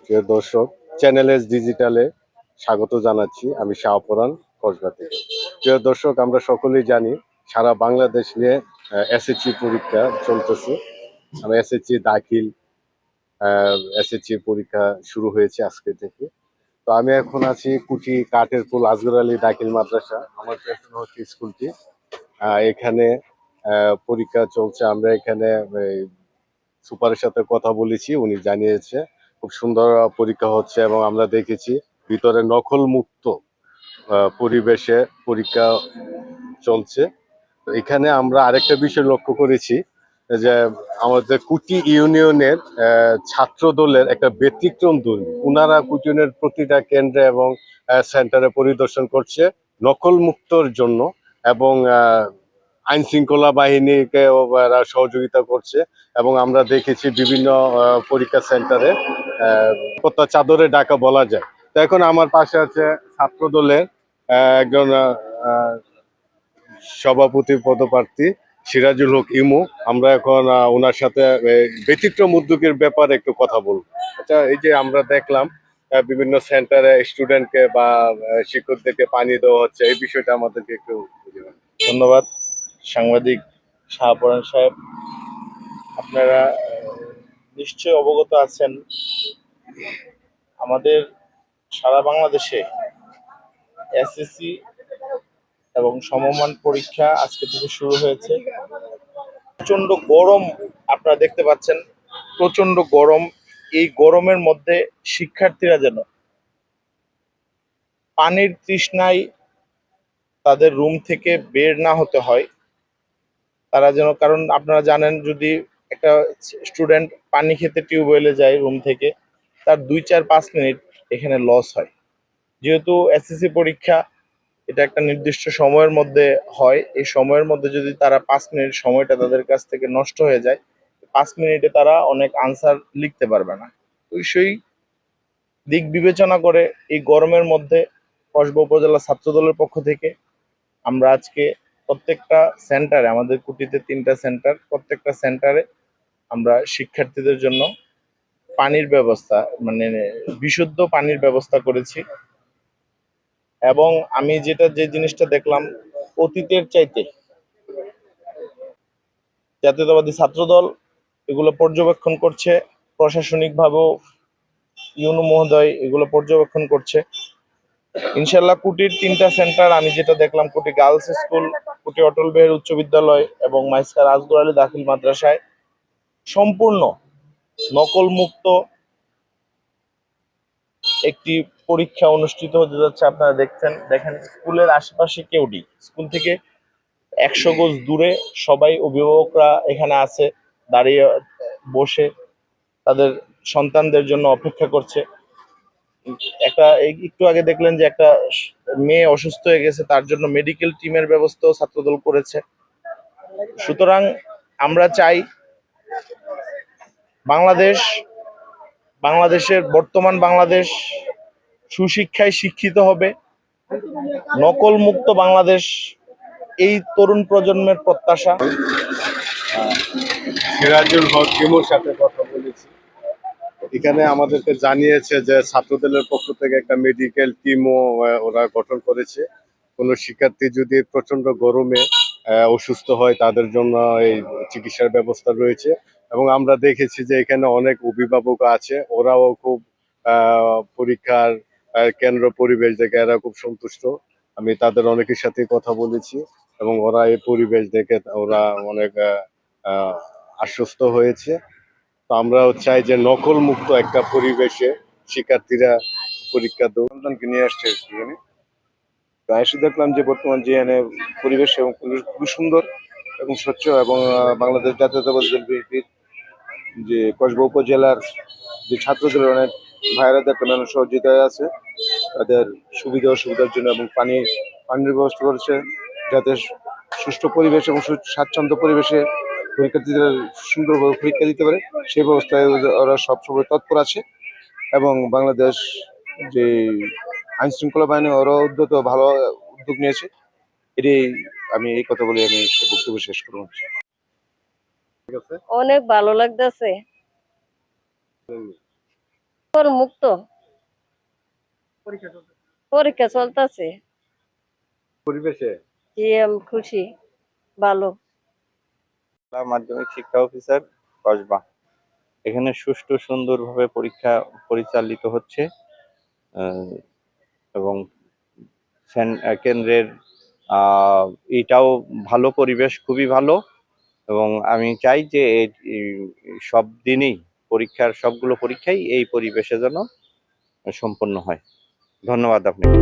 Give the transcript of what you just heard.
প্রিয় দর্শক, channel S ডিজিটালে স্বাগত জানাচ্ছি। আমি শাহপরান, কসবা থেকে। প্রিয় দর্শক, আমরা সকলেই জানি সারা বাংলাদেশ নিয়ে এসএসসি পরীক্ষা চলতেছে। আমরা এসএসসি দাখিল এসএসসি পরীক্ষা শুরু হয়েছে আজকে থেকে। তো আমি এখন আছি কুটি কাঠের পুল আসগর আলী দাখিল মাদ্রাসা। আমার পেছনে হচ্ছে স্কুলটি। এখানে পরীক্ষা চলছে। আমরা এখানে সুপারের সাথে কথা বলেছি, উনি জানিয়েছে খুব সুন্দর পরীক্ষা হচ্ছে এবং আমরা দেখেছি ভিতরে নকল মুক্ত পরিবেশে পরীক্ষা চলছে। এখানে আমরা আরেকটা বিষয় লক্ষ্য করেছি যে আমাদের কুটি ইউনিয়নের ছাত্র দলের একটা ব্যতিক্রম দুর্নীতি। ওনারা কুটি ইউনিয়নের প্রতিটা কেন্দ্রে এবং সেন্টারে পরিদর্শন করছে নকল মুক্তর জন্য এবং আইন শৃঙ্খলা বাহিনীকে সহযোগিতা করছে এবং আমরা দেখেছি বিভিন্ন পরীক্ষা সেন্টারে কত চাদরে ঢাকা বলা যায়। তো এখন আমার পাশে আছে ছাত্র দলের একজন সভাপতি পদপ্রার্থী সিরাজুল হক ইমু। আমরা এখন ওনার সাথে ব্যতিক্রম উদ্যোগের ব্যাপারে একটু কথা বলবো। আচ্ছা, এই যে আমরা দেখলাম বিভিন্ন সেন্টারে স্টুডেন্টকে বা শিক্ষকদেরকে পানি দেওয়া হচ্ছে, এই বিষয়টা আমাদেরকে একটু বুঝিয়ে। ধন্যবাদ সাংবাদিক শাহপরান সাহেব। আপনারা নিশ্চয় অবগত আছেন, আমাদের সারা বাংলাদেশে এসএসসি এবং সমমান পরীক্ষা আজকে থেকে শুরু হয়েছে। প্রচন্ড গরম আপনারা দেখতে পাচ্ছেন, প্রচন্ড গরম। এই গরমের মধ্যে শিক্ষার্থীরা যেন পানির তৃষ্ণায় তাদের রুম থেকে বের না হতে হয়, তারা যেন, কারণ আপনারা জানেন যদি একটা স্টুডেন্ট পানি খেতে টিউবওয়েলে যায় রুম থেকে, তার 2-4-5 মিনিট এখানে লস হয়। যেহেতু এসএসসি পরীক্ষা এটা একটা নির্দিষ্ট সময়ের মধ্যে হয়, এই সময়ের মধ্যে যদি তারা 5 মিনিট সময়টা তাদের কাছ থেকে নষ্ট হয়ে যায়, 5 মিনিটে তারা অনেক আনসার লিখতে পারবে না। তো সেই দিক বিবেচনা করে এই গরমের মধ্যে কসবা উপজেলা ছাত্র দলের পক্ষ থেকে আমরা আজকে প্রত্যেকটা সেন্টারে, আমাদের কুটিতে 3টা সেন্টার, প্রত্যেকটা সেন্টারে আমরা শিক্ষার্থীদের জন্য পানির ব্যবস্থা, মানে বিশুদ্ধ পানির ব্যবস্থা করেছি। এবং আমি যে জিনিসটা দেখলাম, অতীতের চাইতে জাতীয়তাবাদী ছাত্রদল এগুলো পর্যবেক্ষণ করছে, প্রশাসনিকভাবেও ইউনু মহোদয় এগুলো পর্যবেক্ষণ করছে। ইনশাল্লাহ কুটির 3টা সেন্টার আমি যেটা দেখলাম, কুটি গার্লস স্কুল, কুটি অটল বিহারী উচ্চ বিদ্যালয় এবং মাইস্কার আসগর আলী দাখিল মাদ্রাসায় সম্পূর্ণ নকল মুক্ত একটি পরীক্ষা অনুষ্ঠিত হতে যাচ্ছে। আপনারা দেখেন স্কুলের আশেপাশে কেউ নেই, স্কুল থেকে 100 গজ দূরে সবাই অভিভাবকরা এখানে আছে, দাঁড়িয়ে বসে তাদের সন্তানদের জন্য অপেক্ষা করছে। একটু আগে দেখলেন যে একটা মেয়ে অসুস্থ হয়ে গেছে, তার জন্য মেডিকেল টিমের ব্যবস্থাও ছাত্রদল করেছে। সুতরাং আমরা চাই বাংলাদেশের বর্তমান বাংলাদেশ সুশিক্ষায় শিক্ষিত হবে, নকল মুক্ত বাংলাদেশ এই তরুণ প্রজন্মের প্রত্যাশা। সিরাজুল হক ইমুর সাথে কথা বলেছি। এখানে আমাদেরকে জানিয়েছে যে ছাত্রদলের পক্ষ থেকে একটা মেডিকেল টিমও ওরা গঠন করেছে। কোনো শিক্ষার্থী যদি প্রচন্ড গরমে অসুস্থ হয়, তাদের জন্য এই চিকিৎসার ব্যবস্থা রয়েছে। এবং আমরা দেখেছি যে এখানে অনেক অভিভাবক আছে, ওরাও খুব পরীক্ষার কেন্দ্র পরিবেশ দেখে এরা খুব সন্তুষ্ট। আমি তাদের অনেকের সাথে কথা বলেছি এবং ওরা এই পরিবেশ দেখে ওরা অনেক আশ্বস্ত হয়েছে। তো আমরাও চাই যে নকল মুক্ত একটা পরিবেশে শিক্ষার্থীরা পরীক্ষা সন্তানকে নিয়ে আসছে এখানে। প্রায় দেখলাম যে বর্তমান যে পরিবেশ এবং পরিবেশ খুবই সুন্দর এবং স্বচ্ছ, এবং বাংলাদেশ জাতীয়তাবাদী দল বিএনপির যে কসবা উপজেলার যে ছাত্রদের অনেক ভাইয়েরা দেখেন সহযোগিতায় আছে, তাদের সুবিধা অসুবিধার জন্য, এবং পানির ব্যবস্থা করেছে যাতে সুষ্ঠু পরিবেশ এবং স্বাচ্ছন্দ্য পরিবেশে পরীক্ষার্থীদের সুন্দরভাবে পরীক্ষা দিতে পারে, সেই ব্যবস্থায় ওরা সবসময় তৎপর আছে। এবং বাংলাদেশ যে আইন শৃঙ্খলা বাহিনী, ওরা ভালো উদ্যোগ নিয়েছে। এটাই আমি এই কথা বলে আমি বক্তব্য শেষ করবো। অনেক ভালো লাগতেছে। মুক্ত পরীক্ষা চলতেছে। পরিবেশে জি আমি খুশি, ভালো। মাধ্যমিক শিক্ষা অফিসার কসবা। এখানে সুষ্ঠু সুন্দরভাবে পরীক্ষা পরিচালিত হচ্ছে এবং কেন্দ্রের এটাও ভালো, পরিবেশ খুবই ভালো এবং আমি চাই যে এই সব দিনই সবগুলো পরীক্ষাই এই পরিবেশে যেন সম্পন্ন হয়। ধন্যবাদ আপনাকে।